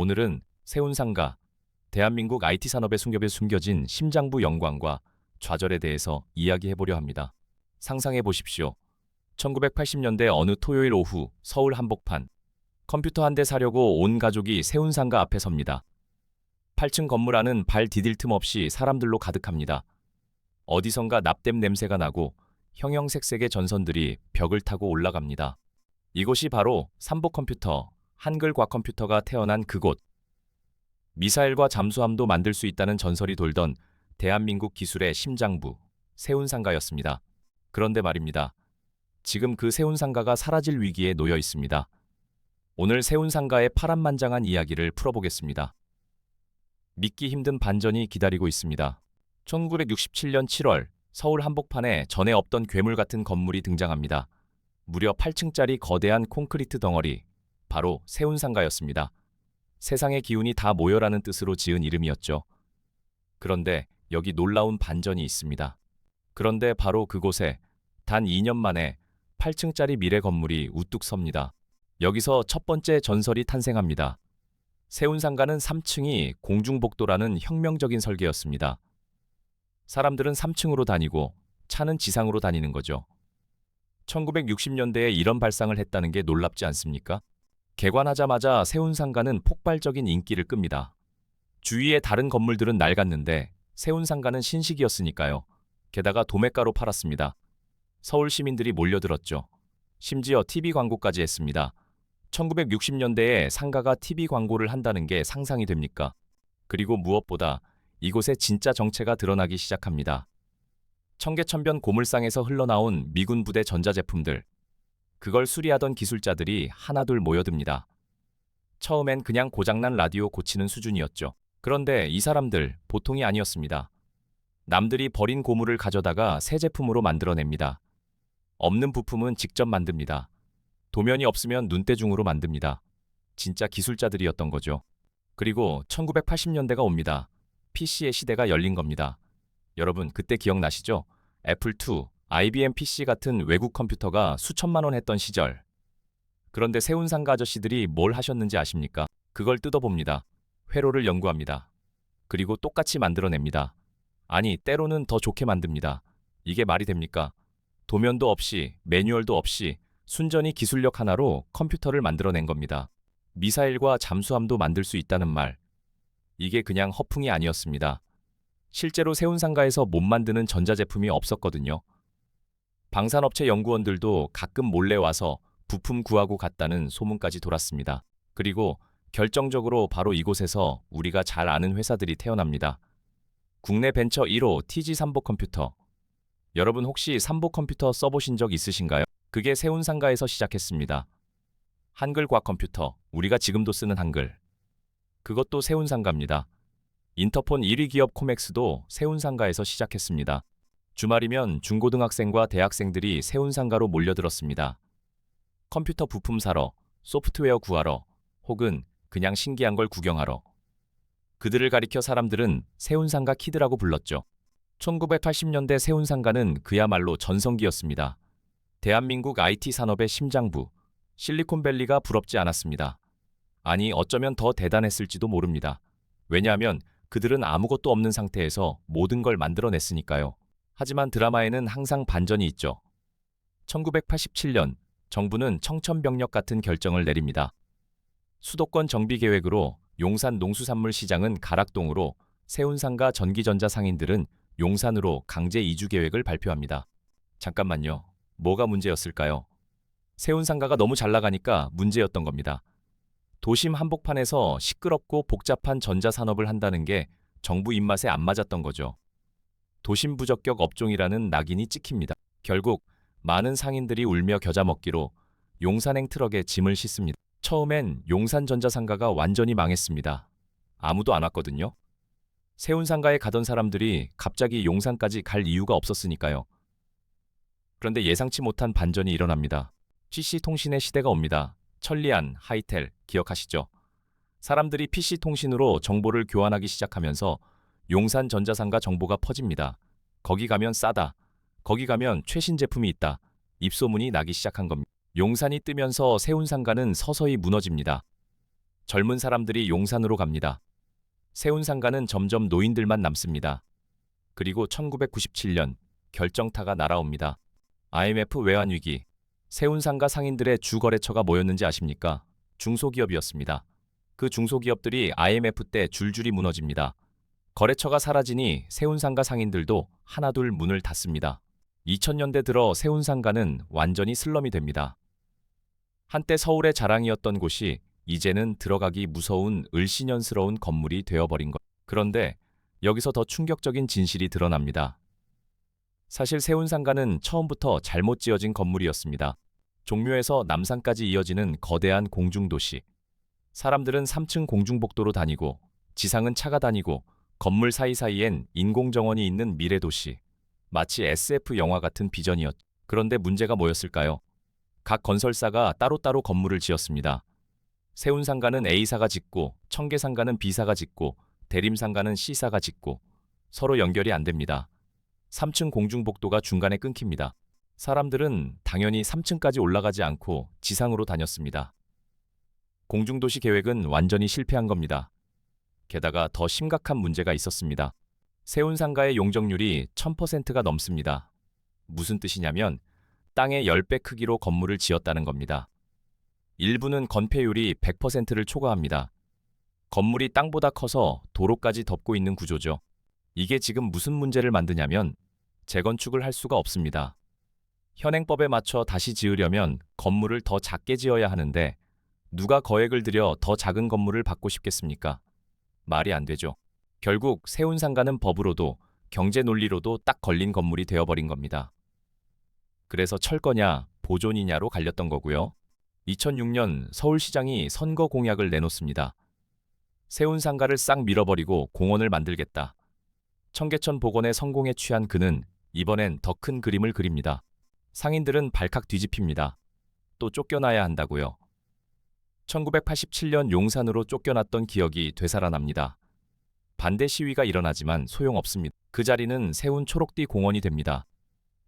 오늘은 세운상가, 대한민국 IT 산업의 숨겹에 숨겨진 심장부 영광과 좌절에 대해서 이야기해보려 합니다. 상상해 보십시오. 1980년대 어느 토요일 오후 서울 한복판, 컴퓨터 한 대 사려고 온 가족이 세운상가 앞에 섭니다. 8층 건물 안은 발 디딜 틈 없이 사람들로 가득합니다. 어디선가 납땜 냄새가 나고 형형색색의 전선들이 벽을 타고 올라갑니다. 이곳이 바로 삼보컴퓨터, 한글 과컴퓨터가 태어난 그곳. 미사일과 잠수함도 만들 수 있다는 전설이 돌던 대한민국 기술의 심장부, 세운상가였습니다. 그런데 말입니다. 지금 그 세운상가가 사라질 위기에 놓여 있습니다. 오늘 세운상가의 파란만장한 이야기를 풀어보겠습니다. 믿기 힘든 반전이 기다리고 있습니다. 1967년 7월 서울 한복판에 전에 없던 괴물 같은 건물이 등장합니다. 무려 8층짜리 거대한 콘크리트 덩어리, 바로 세운상가였습니다. 세상의 기운이 다 모여라는 뜻으로 지은 이름이었죠. 그런데 여기 놀라운 반전이 있습니다. 그런데 바로 그곳에 단 2년 만에 8층짜리 미래 건물이 우뚝 섭니다. 여기서 첫 번째 전설이 탄생합니다. 세운상가는 3층이 공중복도라는 혁명적인 설계였습니다. 사람들은 3층으로 다니고 차는 지상으로 다니는 거죠. 1960년대에 이런 발상을 했다는 게 놀랍지 않습니까? 개관하자마자 세운상가는 폭발적인 인기를 끕니다. 주위의 다른 건물들은 낡았는데 세운상가는 신식이었으니까요. 게다가 도매가로 팔았습니다. 서울 시민들이 몰려들었죠. 심지어 TV 광고까지 했습니다. 1960년대에 상가가 TV 광고를 한다는 게 상상이 됩니까? 그리고 무엇보다 이곳에 진짜 정체가 드러나기 시작합니다. 청계천변 고물상에서 흘러나온 미군 부대 전자제품들. 그걸 수리하던 기술자들이 하나둘 모여듭니다. 처음엔 그냥 고장난 라디오 고치는 수준이었죠. 그런데 이 사람들 보통이 아니었습니다. 남들이 버린 고물을 가져다가 새 제품으로 만들어냅니다. 없는 부품은 직접 만듭니다. 도면이 없으면 눈대중으로 만듭니다. 진짜 기술자들이었던 거죠. 그리고 1980년대가 옵니다. PC의 시대가 열린 겁니다. 여러분 그때 기억나시죠? 애플2, IBM PC 같은 외국 컴퓨터가 수천만 원 했던 시절. 그런데 세운상가 아저씨들이 뭘 하셨는지 아십니까? 그걸 뜯어봅니다. 회로를 연구합니다. 그리고 똑같이 만들어냅니다. 아니, 때로는 더 좋게 만듭니다. 이게 말이 됩니까? 도면도 없이, 매뉴얼도 없이 순전히 기술력 하나로 컴퓨터를 만들어낸 겁니다. 미사일과 잠수함도 만들 수 있다는 말. 이게 그냥 허풍이 아니었습니다. 실제로 세운상가에서 못 만드는 전자제품이 없었거든요. 방산업체 연구원들도 가끔 몰래 와서 부품 구하고 갔다는 소문까지 돌았습니다. 그리고 결정적으로 바로 이곳에서 우리가 잘 아는 회사들이 태어납니다. 국내 벤처 1호 TG 삼보컴퓨터. 여러분 혹시 삼보컴퓨터 써보신 적 있으신가요? 그게 세운상가에서 시작했습니다. 한글 과컴퓨터, 우리가 지금도 쓰는 한글. 그것도 세운상가입니다. 인터폰 1위 기업 코맥스도 세운상가에서 시작했습니다. 주말이면 중고등학생과 대학생들이 세운상가로 몰려들었습니다. 컴퓨터 부품 사러, 소프트웨어 구하러, 혹은 그냥 신기한 걸 구경하러. 그들을 가리켜 사람들은 세운상가 키드라고 불렀죠. 1980년대 세운상가는 그야말로 전성기였습니다. 대한민국 IT 산업의 심장부, 실리콘밸리가 부럽지 않았습니다. 아니, 어쩌면 더 대단했을지도 모릅니다. 왜냐하면 그들은 아무것도 없는 상태에서 모든 걸 만들어냈으니까요. 하지만 드라마에는 항상 반전이 있죠. 1987년 정부는 청천벽력 같은 결정을 내립니다. 수도권 정비 계획으로 용산 농수산물 시장은 가락동으로, 세운상가 전기전자 상인들은 용산으로 강제 이주 계획을 발표합니다. 잠깐만요. 뭐가 문제였을까요? 세운상가가 너무 잘 나가니까 문제였던 겁니다. 도심 한복판에서 시끄럽고 복잡한 전자산업을 한다는 게 정부 입맛에 안 맞았던 거죠. 도심 부적격 업종이라는 낙인이 찍힙니다. 결국 많은 상인들이 울며 겨자 먹기로 용산행 트럭에 짐을 싣습니다. 처음엔 용산 전자상가가 완전히 망했습니다. 아무도 안 왔거든요. 세운상가에 가던 사람들이 갑자기 용산까지 갈 이유가 없었으니까요. 그런데 예상치 못한 반전이 일어납니다. PC통신의 시대가 옵니다. 천리안, 하이텔 기억하시죠? 사람들이 PC통신으로 정보를 교환하기 시작하면서 용산 전자상가 정보가 퍼집니다. 거기 가면 싸다. 거기 가면 최신 제품이 있다. 입소문이 나기 시작한 겁니다. 용산이 뜨면서 세운상가는 서서히 무너집니다. 젊은 사람들이 용산으로 갑니다. 세운상가는 점점 노인들만 남습니다. 그리고 1997년 결정타가 날아옵니다. IMF 외환위기. 세운상가 상인들의 주 거래처가 뭐였는지 아십니까? 중소기업이었습니다. 그 중소기업들이 IMF 때 줄줄이 무너집니다. 거래처가 사라지니 세운상가 상인들도 하나둘 문을 닫습니다. 2000년대 들어 세운상가는 완전히 슬럼이 됩니다. 한때 서울의 자랑이었던 곳이 이제는 들어가기 무서운 을씨년스러운 건물이 되어버린 것. 그런데 여기서 더 충격적인 진실이 드러납니다. 사실 세운상가는 처음부터 잘못 지어진 건물이었습니다. 종묘에서 남산까지 이어지는 거대한 공중도시. 사람들은 3층 공중복도로 다니고 지상은 차가 다니고 건물 사이사이엔 인공정원이 있는 미래도시. 마치 SF 영화 같은 비전이었죠. 그런데 문제가 뭐였을까요? 각 건설사가 따로따로 건물을 지었습니다. 세운상가는 A사가 짓고 청계상가는 B사가 짓고 대림상가는 C사가 짓고 서로 연결이 안 됩니다. 3층 공중복도가 중간에 끊깁니다. 사람들은 당연히 3층까지 올라가지 않고 지상으로 다녔습니다. 공중도시 계획은 완전히 실패한 겁니다. 게다가 더 심각한 문제가 있었습니다. 세운상가의 용적률이 1000%가 넘습니다. 무슨 뜻이냐면 땅의 10배 크기로 건물을 지었다는 겁니다. 일부는 건폐율이 100%를 초과합니다. 건물이 땅보다 커서 도로까지 덮고 있는 구조죠. 이게 지금 무슨 문제를 만드냐면 재건축을 할 수가 없습니다. 현행법에 맞춰 다시 지으려면 건물을 더 작게 지어야 하는데 누가 거액을 들여 더 작은 건물을 받고 싶겠습니까? 말이 안 되죠. 결국 세운상가는 법으로도 경제 논리로도 딱 걸린 건물이 되어버린 겁니다. 그래서 철거냐 보존이냐로 갈렸던 거고요. 2006년 서울시장이 선거 공약을 내놓습니다. 세운상가를 싹 밀어버리고 공원을 만들겠다. 청계천 복원에 성공에 취한 그는 이번엔 더 큰 그림을 그립니다. 상인들은 발칵 뒤집힙니다. 또 쫓겨나야 한다고요. 1987년 용산으로 쫓겨났던 기억이 되살아납니다. 반대 시위가 일어나지만 소용없습니다. 그 자리는 세운 초록띠 공원이 됩니다.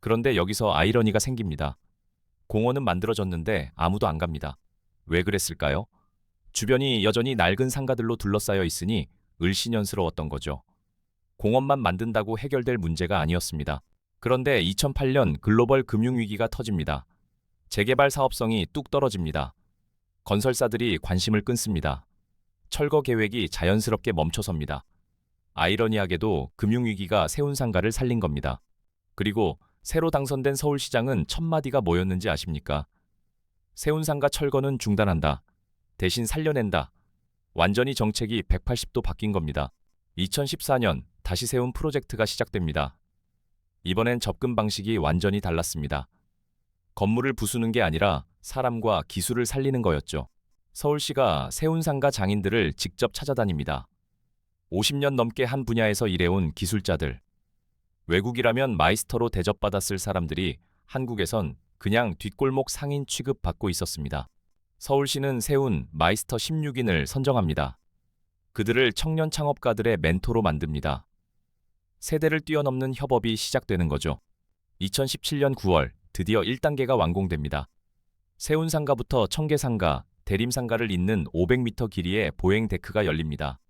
그런데 여기서 아이러니가 생깁니다. 공원은 만들어졌는데 아무도 안 갑니다. 왜 그랬을까요? 주변이 여전히 낡은 상가들로 둘러싸여 있으니 을씨년스러웠던 거죠. 공원만 만든다고 해결될 문제가 아니었습니다. 그런데 2008년 글로벌 금융위기가 터집니다. 재개발 사업성이 뚝 떨어집니다. 건설사들이 관심을 끊습니다. 철거 계획이 자연스럽게 멈춰섭니다. 아이러니하게도 금융위기가 세운상가를 살린 겁니다. 그리고 새로 당선된 서울시장은 첫 마디가 뭐였는지 아십니까? 세운상가 철거는 중단한다. 대신 살려낸다. 완전히 정책이 180도 바뀐 겁니다. 2014년 다시 세운 프로젝트가 시작됩니다. 이번엔 접근 방식이 완전히 달랐습니다. 건물을 부수는 게 아니라 사람과 기술을 살리는 거였죠. 서울시가 세운상가 장인들을 직접 찾아다닙니다. 50년 넘게 한 분야에서 일해온 기술자들. 외국이라면 마이스터로 대접받았을 사람들이 한국에선 그냥 뒷골목 상인 취급받고 있었습니다. 서울시는 세운 마이스터 16인을 선정합니다. 그들을 청년 창업가들의 멘토로 만듭니다. 세대를 뛰어넘는 협업이 시작되는 거죠. 2017년 9월 드디어 1단계가 완공됩니다. 세운상가부터 청계상가, 대림상가를 잇는 500m 길이의 보행 데크가 열립니다.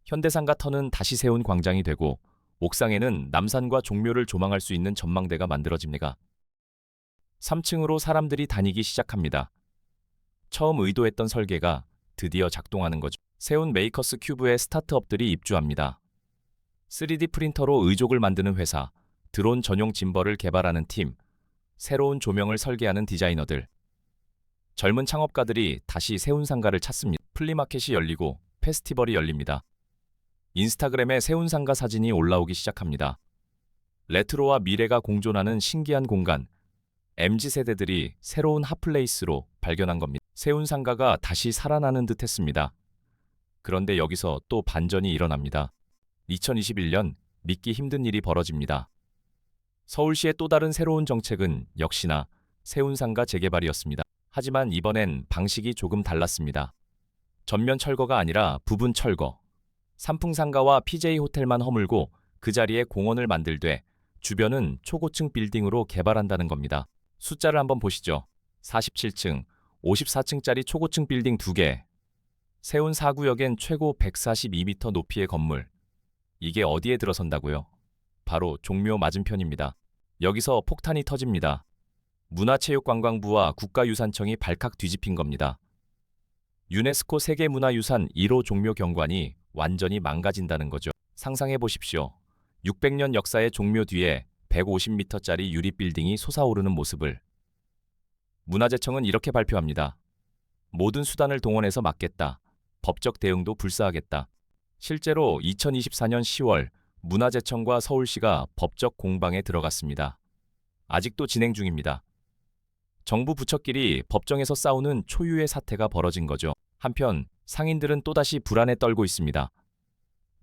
현대상가 터는 다시 세운 광장이 되고 옥상에는 남산과 종묘를 조망할 수 있는 전망대가 만들어집니다. 3층으로 사람들이 다니기 시작합니다. 처음 의도했던 설계가 드디어 작동하는 거죠. 세운 메이커스 큐브에 스타트업들이 입주합니다. 3D 프린터로 의족을 만드는 회사, 드론 전용 짐벌을 개발하는 팀, 새로운 조명을 설계하는 디자이너들. 젊은 창업가들이 다시 세운상가를 찾습니다. 플리마켓이 열리고 페스티벌이 열립니다. 인스타그램에 세운상가 사진이 올라오기 시작합니다. 레트로와 미래가 공존하는 신기한 공간. MZ세대들이 새로운 핫플레이스로 발견한 겁니다. 세운상가가 다시 살아나는 듯 했습니다. 그런데 여기서 또 반전이 일어납니다. 2021년 믿기 힘든 일이 벌어집니다. 서울시의 또 다른 새로운 정책은 역시나 세운상가 재개발이었습니다. 하지만 이번엔 방식이 조금 달랐습니다. 전면 철거가 아니라 부분 철거. 삼풍상가와 PJ호텔만 허물고 그 자리에 공원을 만들되 주변은 초고층 빌딩으로 개발한다는 겁니다. 숫자를 한번 보시죠. 47층, 54층짜리 초고층 빌딩 2개. 세운 4구역엔 최고 142m 높이의 건물. 이게 어디에 들어선다고요? 바로 종묘 맞은편입니다. 여기서 폭탄이 터집니다. 문화체육관광부와 국가유산청이 발칵 뒤집힌 겁니다. 유네스코 세계문화유산 1호 종묘 경관이 완전히 망가진다는 거죠. 상상해 보십시오. 600년 역사의 종묘 뒤에 150m짜리 유리빌딩이 솟아오르는 모습을. 문화재청은 이렇게 발표합니다. 모든 수단을 동원해서 막겠다. 법적 대응도 불사하겠다. 실제로 2024년 10월 문화재청과 서울시가 법적 공방에 들어갔습니다. 아직도 진행 중입니다. 정부 부처끼리 법정에서 싸우는 초유의 사태가 벌어진 거죠. 한편 상인들은 또다시 불안에 떨고 있습니다.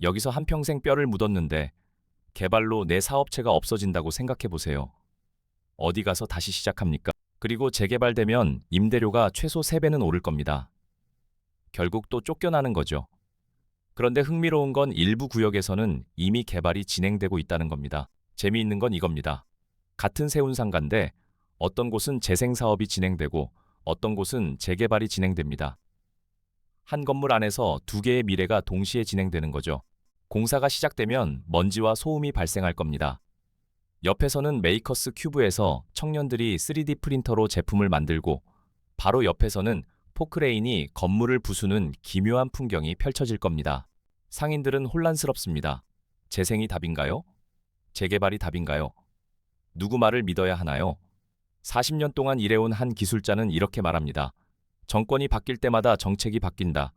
여기서 한평생 뼈를 묻었는데 개발로 내 사업체가 없어진다고 생각해 보세요. 어디 가서 다시 시작합니까? 그리고 재개발되면 임대료가 최소 3배는 오를 겁니다. 결국 또 쫓겨나는 거죠. 그런데 흥미로운 건 일부 구역에서는 이미 개발이 진행되고 있다는 겁니다. 재미있는 건 이겁니다. 같은 세운상가인데 어떤 곳은 재생사업이 진행되고 어떤 곳은 재개발이 진행됩니다. 한 건물 안에서 두 개의 미래가 동시에 진행되는 거죠. 공사가 시작되면 먼지와 소음이 발생할 겁니다. 옆에서는 메이커스 큐브에서 청년들이 3D 프린터로 제품을 만들고 바로 옆에서는 포크레인이 건물을 부수는 기묘한 풍경이 펼쳐질 겁니다. 상인들은 혼란스럽습니다. 재생이 답인가요? 재개발이 답인가요? 누구 말을 믿어야 하나요? 40년 동안 일해온 한 기술자는 이렇게 말합니다. 정권이 바뀔 때마다 정책이 바뀐다.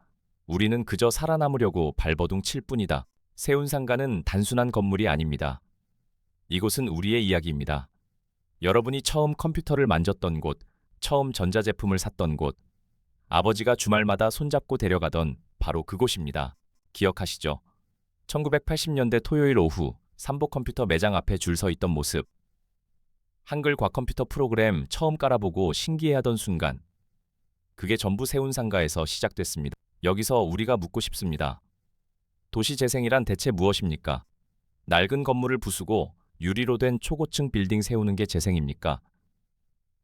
우리는 그저 살아남으려고 발버둥 칠 뿐이다. 세운상가는 단순한 건물이 아닙니다. 이곳은 우리의 이야기입니다. 여러분이 처음 컴퓨터를 만졌던 곳, 처음 전자제품을 샀던 곳, 아버지가 주말마다 손잡고 데려가던 바로 그곳입니다. 기억하시죠? 1980년대 토요일 오후 삼보컴퓨터 매장 앞에 줄 서 있던 모습. 한글 과컴퓨터 프로그램 처음 깔아보고 신기해하던 순간. 그게 전부 세운상가에서 시작됐습니다. 여기서 우리가 묻고 싶습니다. 도시재생이란 대체 무엇입니까? 낡은 건물을 부수고 유리로 된 초고층 빌딩 세우는 게 재생입니까?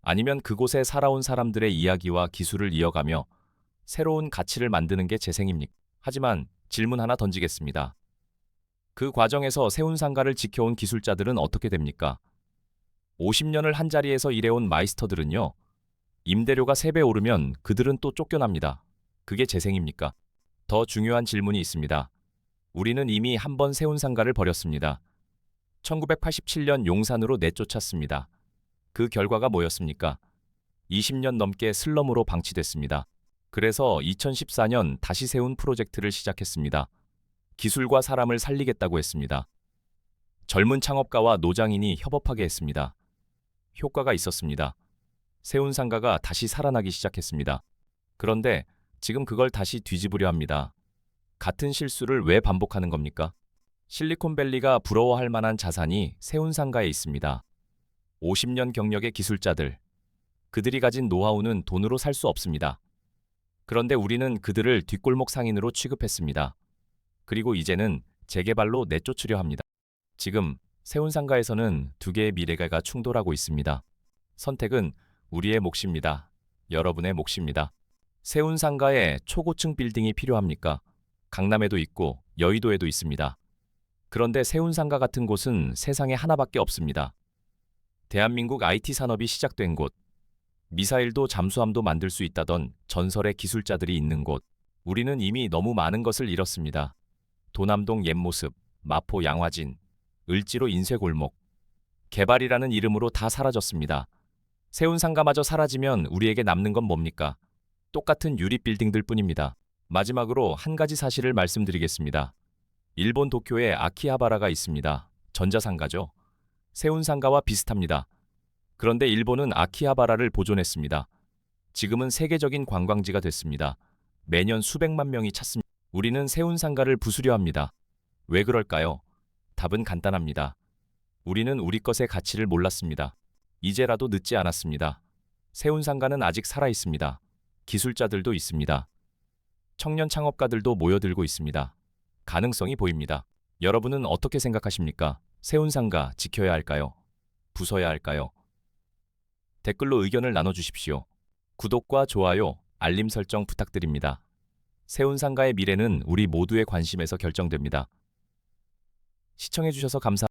아니면 그곳에 살아온 사람들의 이야기와 기술을 이어가며 새로운 가치를 만드는 게 재생입니까? 하지만 질문 하나 던지겠습니다. 그 과정에서 세운상가를 지켜온 기술자들은 어떻게 됩니까? 50년을 한자리에서 일해온 마이스터들은요. 임대료가 3배 오르면 그들은 또 쫓겨납니다. 그게 재생입니까? 더 중요한 질문이 있습니다. 우리는 이미 한 번 세운상가를 버렸습니다. 1987년 용산으로 내쫓았습니다. 그 결과가 뭐였습니까? 20년 넘게 슬럼으로 방치됐습니다. 그래서 2014년 다시 세운 프로젝트를 시작했습니다. 기술과 사람을 살리겠다고 했습니다. 젊은 창업가와 노장인이 협업하게 했습니다. 효과가 있었습니다. 세운상가가 다시 살아나기 시작했습니다. 그런데 지금 그걸 다시 뒤집으려 합니다. 같은 실수를 왜 반복하는 겁니까? 실리콘밸리가 부러워할 만한 자산이 세운상가에 있습니다. 50년 경력의 기술자들. 그들이 가진 노하우는 돈으로 살 수 없습니다. 그런데 우리는 그들을 뒷골목 상인으로 취급했습니다. 그리고 이제는 재개발로 내쫓으려 합니다. 지금 세운상가에서는 두 개의 미래가 충돌하고 있습니다. 선택은 우리의 몫입니다. 여러분의 몫입니다. 세운상가에 초고층 빌딩이 필요합니까? 강남에도 있고 여의도에도 있습니다. 그런데 세운상가 같은 곳은 세상에 하나밖에 없습니다. 대한민국 IT 산업이 시작된 곳, 미사일도 잠수함도 만들 수 있다던 전설의 기술자들이 있는 곳, 우리는 이미 너무 많은 것을 잃었습니다. 도남동 옛모습, 마포 양화진, 을지로 인쇄골목, 개발이라는 이름으로 다 사라졌습니다. 세운상가마저 사라지면 우리에게 남는 건 뭡니까? 똑같은 유리 빌딩들 뿐입니다. 마지막으로 한 가지 사실을 말씀드리겠습니다. 일본 도쿄에 아키하바라가 있습니다. 전자상가죠. 세운상가와 비슷합니다. 그런데 일본은 아키하바라를 보존했습니다. 지금은 세계적인 관광지가 됐습니다. 매년 수백만 명이 찾습니다. 우리는 세운상가를 부수려 합니다. 왜 그럴까요? 답은 간단합니다. 우리는 우리 것의 가치를 몰랐습니다. 이제라도 늦지 않았습니다. 세운상가는 아직 살아있습니다. 기술자들도 있습니다. 청년 창업가들도 모여들고 있습니다. 가능성이 보입니다. 여러분은 어떻게 생각하십니까? 세운상가 지켜야 할까요? 부숴야 할까요? 댓글로 의견을 나눠주십시오. 구독과 좋아요, 알림 설정 부탁드립니다. 세운상가의 미래는 우리 모두의 관심에서 결정됩니다. 시청해주셔서 감사합니다.